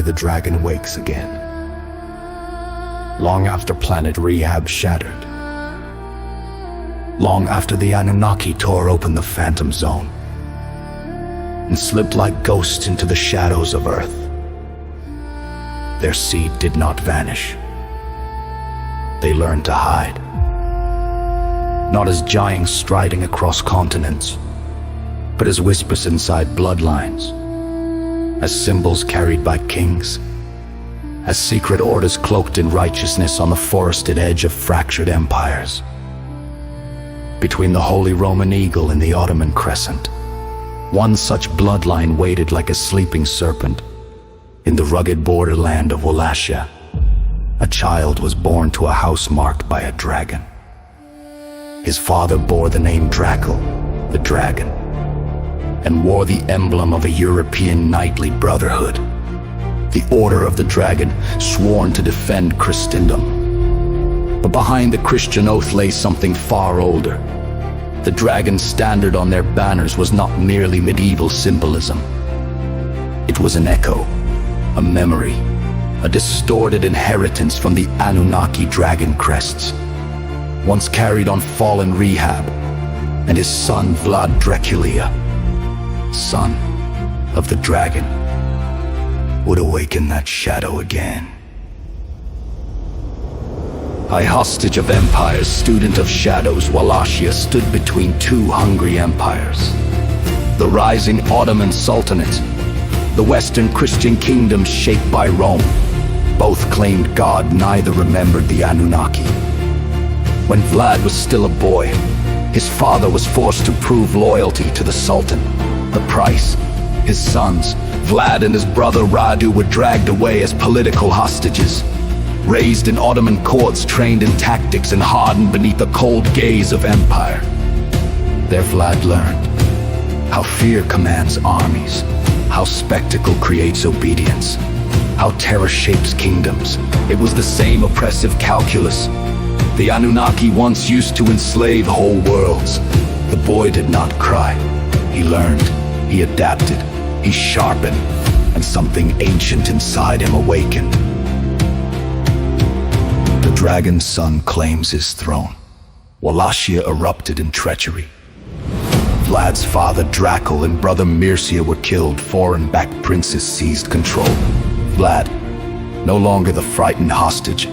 the dragon wakes again. Long after planet Rehab shattered. Long after the Anunnaki tore open the Phantom Zone and slipped like ghosts into the shadows of Earth. Their seed did not vanish. They learned to hide. Not as giants striding across continents, but as whispers inside bloodlines, as symbols carried by kings, as secret orders cloaked in righteousness on the forested edge of fractured empires. Between the Holy Roman Eagle and the Ottoman Crescent, one such bloodline waited like a sleeping serpent. In the rugged borderland of Wallachia, a child was born to a house marked by a dragon. His father bore the name Dracul, the dragon, and wore the emblem of a European knightly brotherhood, the Order of the Dragon, sworn to defend Christendom. But behind the Christian oath lay something far older. The dragon's standard on their banners was not merely medieval symbolism. It was an echo, a memory, a distorted inheritance from the Anunnaki Dragon crests, once carried on fallen Rehab, and his son Vlad Dracula, son of the dragon, would awaken that shadow again. High hostage of empires, student of shadows, Wallachia stood between two hungry empires. The rising Ottoman Sultanate, the Western Christian kingdom shaped by Rome. Both claimed God, neither remembered the Anunnaki. When Vlad was still a boy, his father was forced to prove loyalty to the Sultan. The price, his sons, Vlad and his brother Radu, were dragged away as political hostages. Raised in Ottoman courts, trained in tactics, and hardened beneath the cold gaze of empire. There Vlad learned how fear commands armies, how spectacle creates obedience, how terror shapes kingdoms. It was the same oppressive calculus. The Anunnaki once used to enslave whole worlds. The boy did not cry. He learned, he adapted, he sharpened, and something ancient inside him awakened. The dragon's son claims his throne. Wallachia erupted in treachery. Vlad's father Dracul and brother Mircea were killed. Foreign-backed princes seized control. Vlad, no longer the frightened hostage,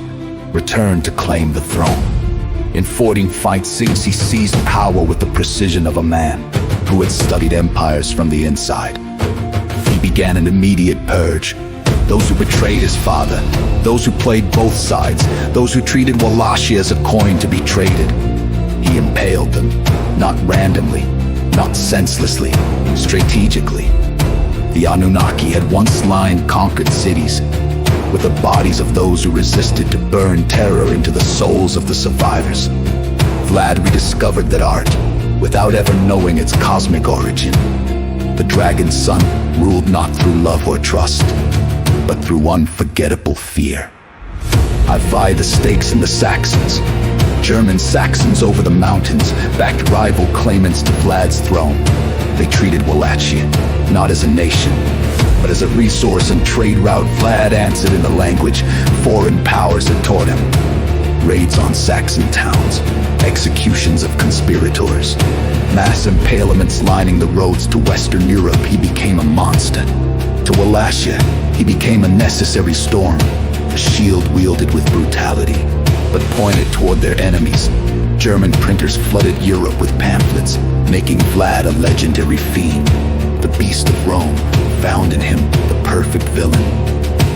returned to claim the throne. In 14 fights, he seized power with the precision of a man who had studied empires from the inside. He began an immediate purge. Those who betrayed his father, those who played both sides, those who treated Wallachia as a coin to be traded. He impaled them, not randomly, not senselessly, strategically. The Anunnaki had once lined conquered cities with the bodies of those who resisted to burn terror into the souls of the survivors. Vlad rediscovered that art without ever knowing its cosmic origin. The dragon's son ruled not through love or trust, but through unforgettable fear. I vie the stakes in the Saxons. German Saxons over the mountains backed rival claimants to Vlad's throne. They treated Wallachia not as a nation, but as a resource and trade route. Vlad answered in the language foreign powers had taught him. Raids on Saxon towns, executions of conspirators, mass impalements lining the roads to Western Europe. He became a monster. To Wallachia, he became a necessary storm, a shield wielded with brutality, but pointed toward their enemies. German printers flooded Europe with pamphlets, making Vlad a legendary fiend. The beast of Rome found in him the perfect villain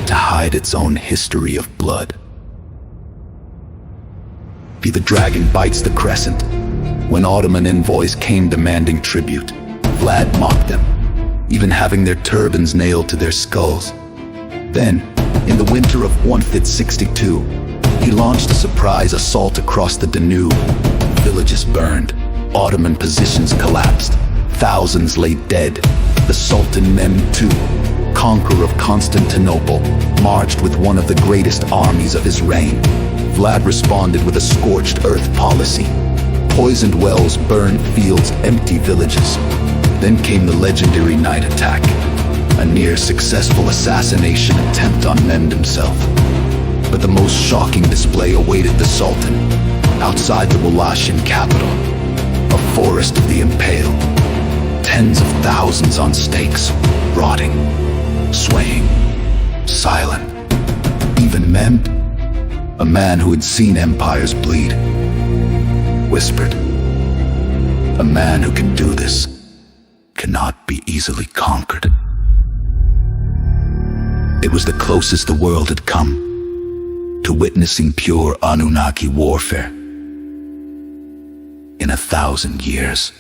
to hide its own history of blood. The dragon bites the crescent. When Ottoman envoys came demanding tribute, Vlad mocked them, even having their turbans nailed to their skulls. Then, in the winter of 1562, he launched a surprise assault across the Danube. Villages burned, Ottoman positions collapsed, thousands lay dead. The Sultan Mehmed II, conqueror of Constantinople, marched with one of the greatest armies of his reign. Vlad responded with a scorched earth policy. Poisoned wells, burned fields, empty villages. Then came the legendary night attack. a near-successful assassination attempt on Mehmed himself. But the most shocking display awaited the Sultan, outside the Wallachian capital, a forest of the impaled. Tens of thousands on stakes, rotting, swaying, silent. Even Mehmed, a man who had seen empires bleed, whispered, "A man who can do this cannot be easily conquered." It was the closest the world had come to witnessing pure Anunnaki warfare in 1,000 years.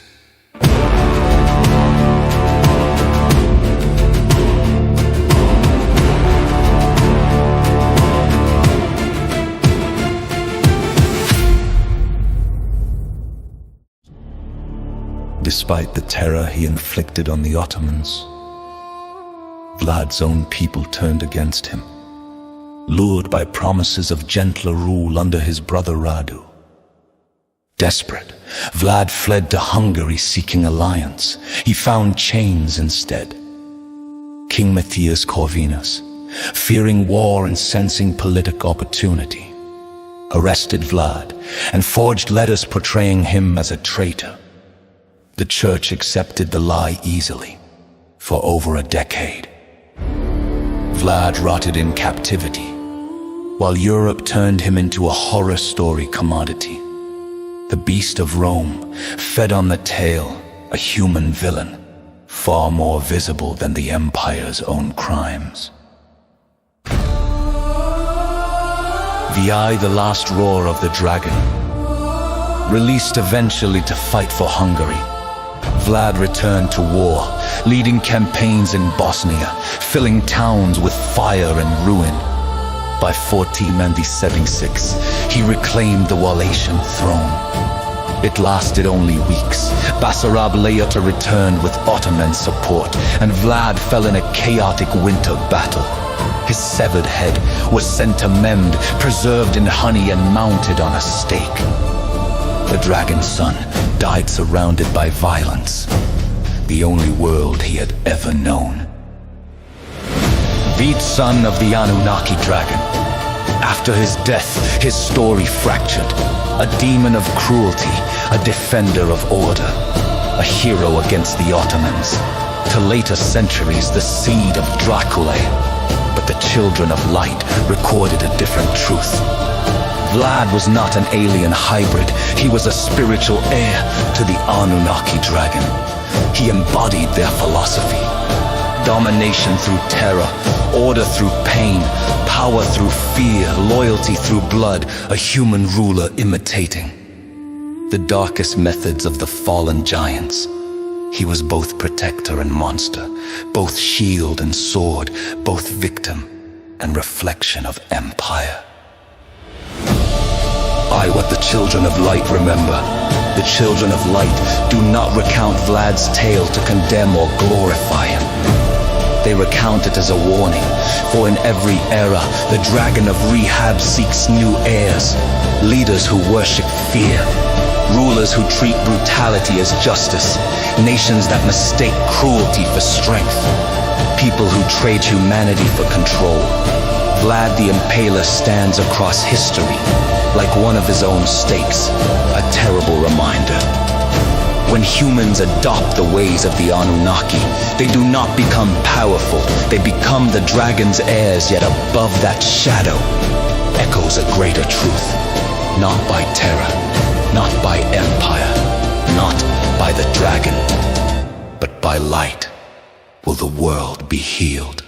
Despite the terror he inflicted on the Ottomans, Vlad's own people turned against him, lured by promises of gentler rule under his brother Radu. Desperate, Vlad fled to Hungary seeking alliance. He found chains instead. King Matthias Corvinus, fearing war and sensing political opportunity, arrested Vlad and forged letters portraying him as a traitor. The church accepted the lie easily for over a decade. Vlad rotted in captivity, while Europe turned him into a horror story commodity. The beast of Rome fed on the tale, a human villain, far more visible than the empire's own crimes. VI, the last roar of the dragon, released eventually to fight for Hungary, Vlad returned to war, leading campaigns in Bosnia, filling towns with fire and ruin. By 1496, he reclaimed the Wallachian throne. It lasted only weeks. Basarab later returned with Ottoman support, and Vlad fell in a chaotic winter battle. His severed head was sent to Mehmed, preserved in honey and mounted on a stake. The dragon's son died surrounded by violence, the only world he had ever known. Vlad's son of the Anunnaki Dragon. After his death, his story fractured. A demon of cruelty, a defender of order, a hero against the Ottomans. To later centuries, the seed of Dracula. But the children of light recorded a different truth. Vlad was not an alien hybrid. He was a spiritual heir to the Anunnaki Dragon. He embodied their philosophy. Domination through terror, order through pain, power through fear, loyalty through blood, a human ruler imitating the darkest methods of the fallen giants. He was both protector and monster, both shield and sword, both victim and reflection of empire. What the children of light remember. The children of light do not recount Vlad's tale to condemn or glorify him. They recount it as a warning, for in every era, the dragon of rehab seeks new heirs, leaders who worship fear, rulers who treat brutality as justice, nations that mistake cruelty for strength, people who trade humanity for control. Vlad the Impaler stands across history, like one of his own stakes, a terrible reminder. When humans adopt the ways of the Anunnaki, they do not become powerful, they become the dragon's heirs, yet above that shadow echoes a greater truth. Not by terror, not by empire, not by the dragon, but by light will the world be healed.